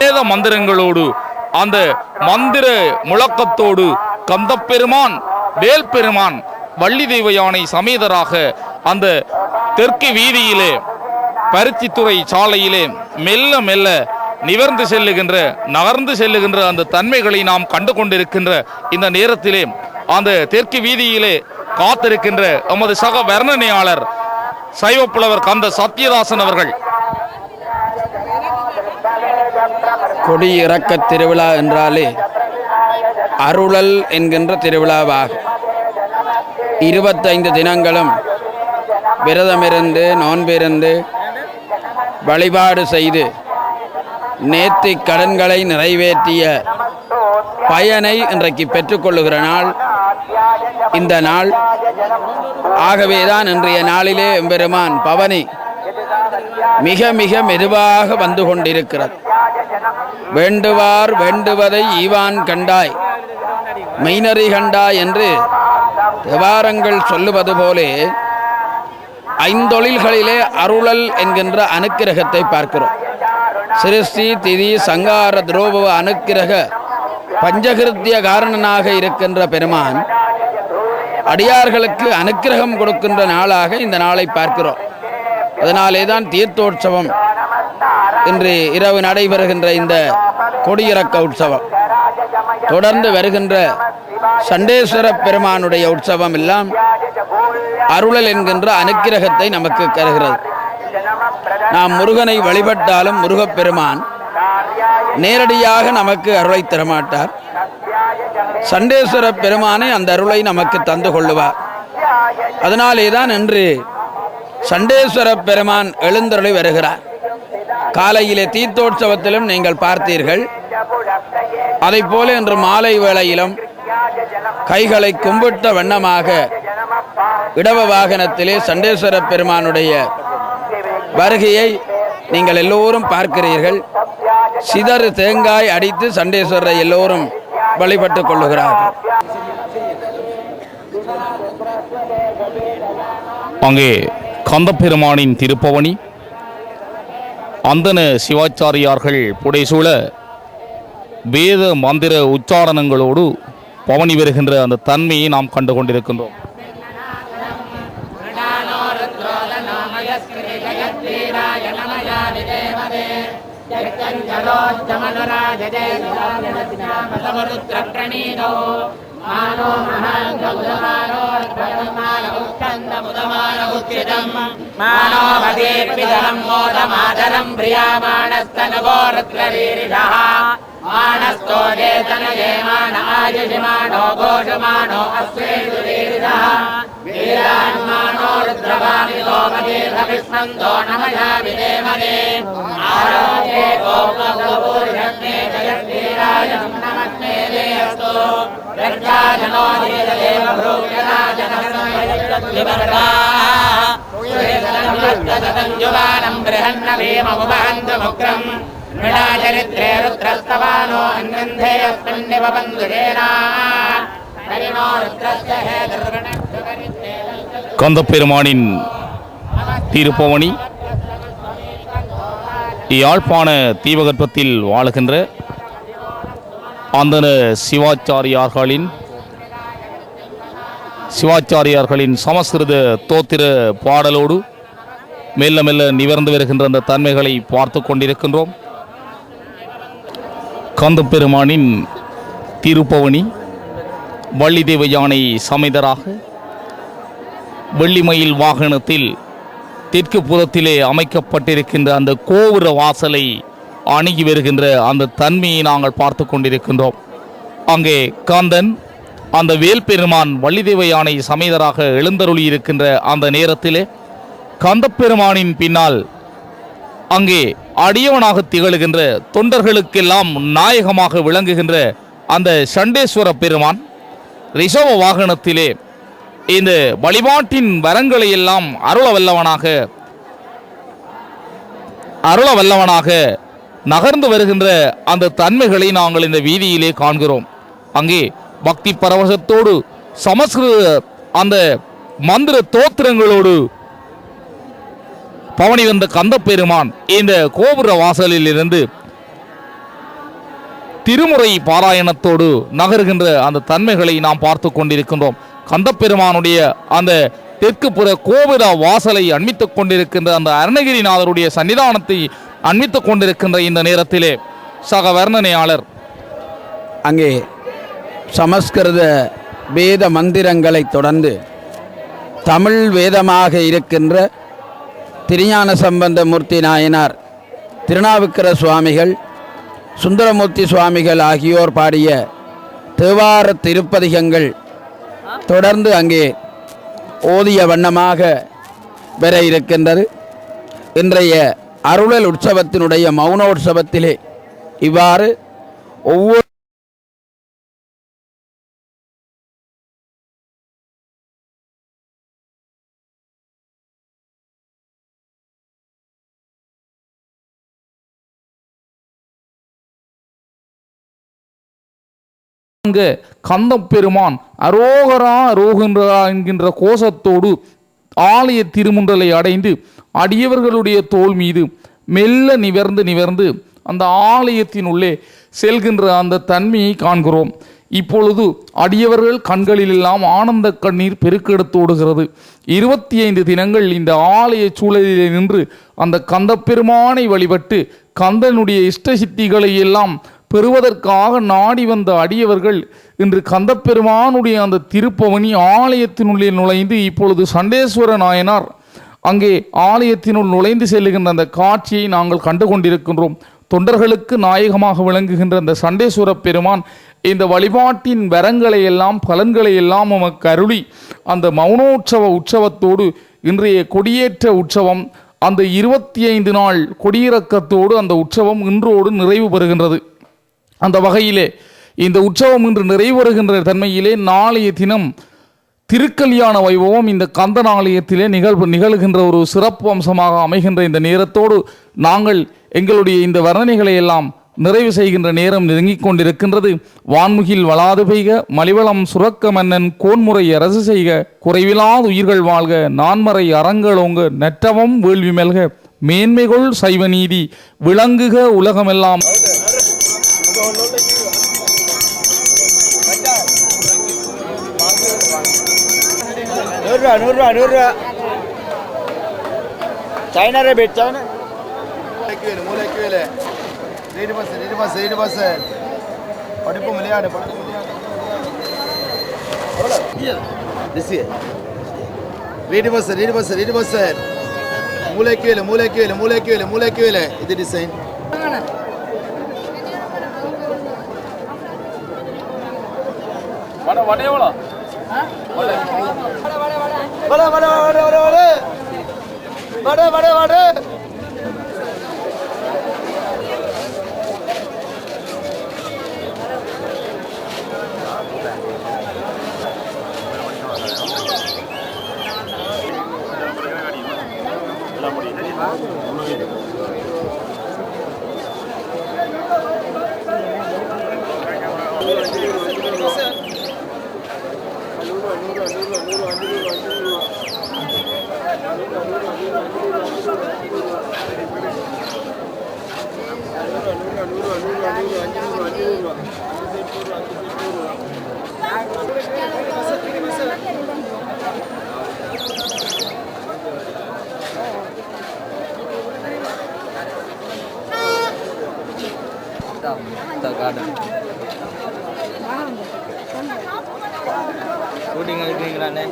வேத மந்திரங்களோடு அந்த மந்திர முழக்கத்தோடு கந்தப்பெருமான் வேல்பெருமான் வள்ளி தெய்வ யானை சமேதராக அந்த தெற்கு வீதியிலே பருத்தித்துறை சாலையிலே மெல்ல மெல்ல நகர்ந்து செல்லுகின்ற அந்த தன்மைகளை நாம் கண்டு கொண்டிருக்கின்ற இந்த நேரத்திலே அந்த தெற்கு வீதியிலே காத்திருக்கின்ற எமது சக வர்ணனையாளர் சைவப்புலவர் கந்த சத்யதாசன் அவர்கள். கொடி இறக்க திருவிழா என்றாலே அருளல் என்கின்ற திருவிழாவாகும். 25 தினங்களும் விரதமிருந்து நோன்பிருந்து வழிபாடு செய்து நேர்த்தி கடன்களை நிறைவேற்றிய பயனை இன்றைக்கு பெற்றுக்கொள்ளுகிற நாள் இந்த நாள். ஆகவேதான் இன்றைய நாளிலே எம்பெருமான் பவனி மிக மிக மெதுவாக வந்து கொண்டிருக்கிறது. வேண்டுவார் வேண்டுவதை ஈவான் கண்டாய் மெய்நறி கண்டாய் என்று தேவாரங்கள் சொல்லுவது போலே ஐந்தொழில்களிலே அருளல் என்கின்ற அனுக்கிரகத்தை பார்க்கிறோம். சிருஷ்டி திதி சங்கார துரோபவ அனுக்கிரக பஞ்சகிருத்திய காரணனாக இருக்கின்ற பெருமான் அடியார்களுக்கு அனுக்கிரகம் கொடுக்கின்ற நாளாக இந்த நாளை பார்க்கிறோம். அதனாலே தான் தீர்த்தோற்சவம் இன்று இரவு நடைபெறுகின்ற இந்த கொடியிறக்க உற்சவம், தொடர்ந்து வருகின்ற சண்டேஸ்வர பெருமானுடைய உற்சவம் எல்லாம் அருளல் என்கின்ற அனுக்கிரகத்தை நமக்கு தருகிறது. நாம் முருகனை வழிபட்டாலும் முருகப்பெருமான் நேரடியாக நமக்கு அருளை தரமாட்டார். சண்டேஸ்வர பெருமானை அந்த அருளை நமக்கு தந்து கொள்ளுவார். அதனாலே தான் இன்று சண்டேஸ்வர பெருமான் எழுந்தருளை வருகிறார். காலையிலே தீர்த்தோற்சவத்திலும் நீங்கள் பார்த்தீர்கள். அதை போல இன்று மாலை வேளையிலும் கைகளை கும்பிட்ட வண்ணமாக இடவ வாகனத்திலே சண்டேஸ்வர பெருமானுடைய வருகையை நீங்கள் எல்லோரும் பார்க்கிறீர்கள். சிதறு தேங்காய் அடித்து சண்டேஸ்வரரை எல்லோரும் வழிபட்டு கொள்ளுகிறார்கள். அங்கே கந்தப்பெருமானின் திருப்பவனி அந்தன சிவாச்சாரியார்கள் புடைசூழ வேத மந்திர உச்சாரணங்களோடு பவனி வருகின்ற அந்த தன்மையை நாம் கண்டு கொண்டிருக்கின்றோம். मानस्तो जेतनये मान आयुषमानो घोषमानो अस्वेषु वीरिदः वीरान्मानो रुद्रवामितो मदीर्घविष्मन्तो नमया विदेमदे आरोग्ये गोपगोपूर्षग्ने जयद्वीराय नमस्मे देस्तु रक्षाजनो देवदेव भ्रूयराजनः सुरेशनमस्ततञ्जुवानं बृहन्न भीममुपहन्तु मुक्रम् मृडाचरित्रे रुद्रस्तवानो अन्यन्धेयस्मिन्निव बन्धुजेना हरिणो रुद्रस्य हे दुर्गणक्षुकरित्रे கந்தப்பெருமானின் திருப்பவனி யாழ்ப்பாண தீபகற்பத்தில் வாழுகின்ற அந்தன சிவாச்சாரியார்களின் சமஸ்கிருத தோத்திர பாடலோடு மெல்ல மெல்ல நிவர்ந்து வருகின்ற அந்த தன்மைகளை பார்த்து கொண்டிருக்கின்றோம். கந்தப்பெருமானின் திருப்பவனி வள்ளி தெய்வ யானை சமேதராக வெள்ளிமயில் வாகனத்தில் தெற்கு புறத்திலே அமைக்கப்பட்டிருக்கின்ற அந்த கோபுர வாசலை அணுகி வருகின்ற அந்த தன்மையை நாங்கள் பார்த்து கொண்டிருக்கின்றோம். அங்கே காந்தன் அந்த வேல்பெருமான் வள்ளி தெய்வ யானை சமேதராக எழுந்தருளி இருக்கின்ற அந்த நேரத்திலே கந்தப்பெருமானின் பின்னால் அங்கே அடியவனாக திகழ்கின்ற தொண்டர்களுக்கெல்லாம் நாயகமாக விளங்குகின்ற அந்த சண்டேஸ்வர பெருமான் ரிஷவ வாகனத்திலே இந்த வழிபாட்டின் வரங்களை எல்லாம் அருள வல்லவனாக நகர்ந்து வருகின்ற அந்த தன்மைகளை நாங்கள் இந்த வீதியிலே காண்கிறோம். அங்கே பக்தி பரவசத்தோடு சமஸ்கிருத அந்த மந்திர தோத்திரங்களோடு பவனி வந்த கந்தப்பெருமான் இந்த கோபுர வாசலில் இருந்து திருமுறை பாராயணத்தோடு நகர்கின்ற அந்த தன்மைகளை நாம் பார்த்து கொண்டிருக்கின்றோம். கந்தப்பெருமானுடைய அந்த தெற்கு புற கோபுர வாசலை அண்மித்துக் கொண்டிருக்கின்ற அந்த அருணகிரிநாதருடைய சன்னிதானத்தை அண்மித்துக் கொண்டிருக்கின்ற இந்த நேரத்திலே சக வர்ணனையாளர் அங்கே சமஸ்கிருத வேத மந்திரங்களை தொடர்ந்து தமிழ் வேதமாக இருக்கின்ற திருஞான சம்பந்தமூர்த்தி நாயனார், திருநாவுக்கர சுவாமிகள், சுந்தரமூர்த்தி சுவாமிகள் ஆகியோர் பாடிய தேவார திருப்பதிகங்கள் தொடர்ந்து அங்கே ஓதிய வண்ணமாக பெற இருக்கின்றது. இன்றைய அருளல் உற்சவத்தினுடைய மௌனோற்சவத்திலே இவ்வாறு ஒவ்வொரு கந்தப்பெருமான் அரோகரா அரோகின்றா என்கின்ற கோஷத்தோடு ஆலய திருமுன்றலை அடைந்து அடியவர்களுடைய தோல் மீது மெல்ல நிவர்ந்து அந்த ஆலயத்தின் உள்ளே செல்கின்ற அந்த தன்மையை காண்கிறோம். இப்பொழுது அடியவர்கள் கண்களிலெல்லாம் ஆனந்த கண்ணீர் பெருக்கெடுத்து ஓடுகிறது. 25 தினங்கள் இந்த ஆலய சூழலிலே நின்று அந்த கந்தப்பெருமானை வழிபட்டு கந்தனுடைய இஷ்ட சித்திகளை எல்லாம் பெறுவதற்காக நாடி வந்த அடியவர்கள் இன்று கந்தப்பெருமானுடைய அந்த திருப்பவனி ஆலயத்தினுள்ளே நுழைந்து இப்பொழுது சண்டேஸ்வர நாயனார் அங்கே ஆலயத்தினுள் நுழைந்து செல்லுகின்ற அந்த காட்சியை நாங்கள் கண்டு கொண்டிருக்கின்றோம். தொண்டர்களுக்கு நாயகமாக விளங்குகின்ற அந்த சண்டேஸ்வர பெருமான் இந்த வழிபாட்டின் வரங்களை எல்லாம் பலன்களை எல்லாம் நமக்கு அருளி அந்த மௌனோற்சவ உற்சவத்தோடு இன்றைய கொடியேற்ற உற்சவம் அந்த 25 நாள் கொடியிறக்கத்தோடு அந்த உற்சவம் இன்றோடு நிறைவு பெறுகின்றது. அந்த வகையிலே இந்த உற்சவம் இன்று நிறைவேறுகின்ற தன்மையிலே நாளைய தினம் திருக்கல்யாண வைபவம் இந்த கந்தன் ஆலயத்திலே நிகழ்கின்ற ஒரு சிறப்பு அம்சமாக அமைகின்ற இந்த நேரத்தோடு நாங்கள் எங்களுடைய இந்த வர்ணனைகளை எல்லாம் நிறைவு செய்கின்ற நேரம் நெருங்கிக் கொண்டிருக்கின்றது. வான்முகில் வளாது பெய்க, மலிவளம் சுரக்க மன்னன் கோன்முறை அரசு செய்க, குறைவிலாத உயிர்கள் வாழ்க, நான்மறை அறங்களோங்க, நற்றவம் வேள்வி மெல்க, மேன்மைகொள் சைவ நீதி விளங்குக உலகமெல்லாம். நூறுரூவா சைனா ரேட் சைனா மூளைக்கு வேலை ரீடு பஸ் படிப்பு விளையாடு ரீடு பஸ் மூளைக்கு வேலை இது டிசைன் வட shooting எடுக்கிறீங்களானே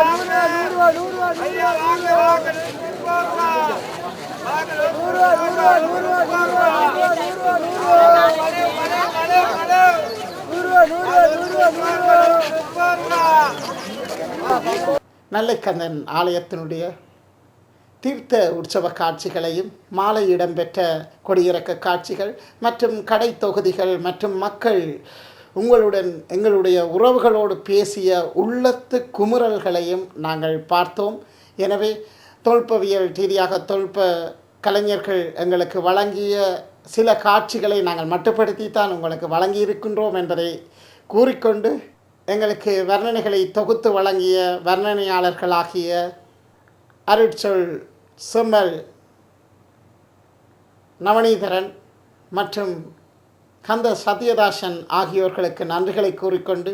நூறு நல்லைக்கந்தன் ஆலயத்தினுடைய தீர்த்த உற்சவ காட்சிகளையும் மாலை இடம்பெற்ற கொடியிறக்க காட்சிகள் மற்றும் கடை தொகுதிகள் மற்றும் மக்கள் உங்களுடன் எங்களுடைய உறவுகளோடு பேசிய உள்ளத்து குமுறல்களையும் நாங்கள் பார்த்தோம். எனவே தொல்பவியல் ரீதியாக கலைஞர்கள் எங்களுக்கு வழங்கிய சில காட்சிகளை நாங்கள் மட்டுப்படுத்தித்தான் உங்களுக்கு வழங்கியிருக்கின்றோம் என்பதை கூறிக்கொண்டு எங்களுக்கு வர்ணனைகளை தொகுத்து வழங்கிய வர்ணனையாளர்களாகிய அருட்சொல் செம்மல் நவநீதரன் மற்றும் கந்த சத்யதாசன் ஆகியோர்களுக்கு நன்றிகளை கூறிக்கொண்டு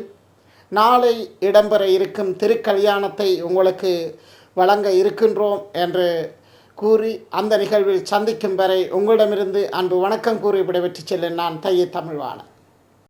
நாளை இடம்பெற இருக்கும் திருக்கல்யாணத்தை உங்களுக்கு வழங்க இருக்கின்றோம் என்று கூறி அந்த நிகழ்வில் சந்திக்கும் வரை உங்களிடமிருந்து அன்பு வணக்கம் கூறி விடைபெற்று செல்லும் நான் தைய தமிழ்வாணன்.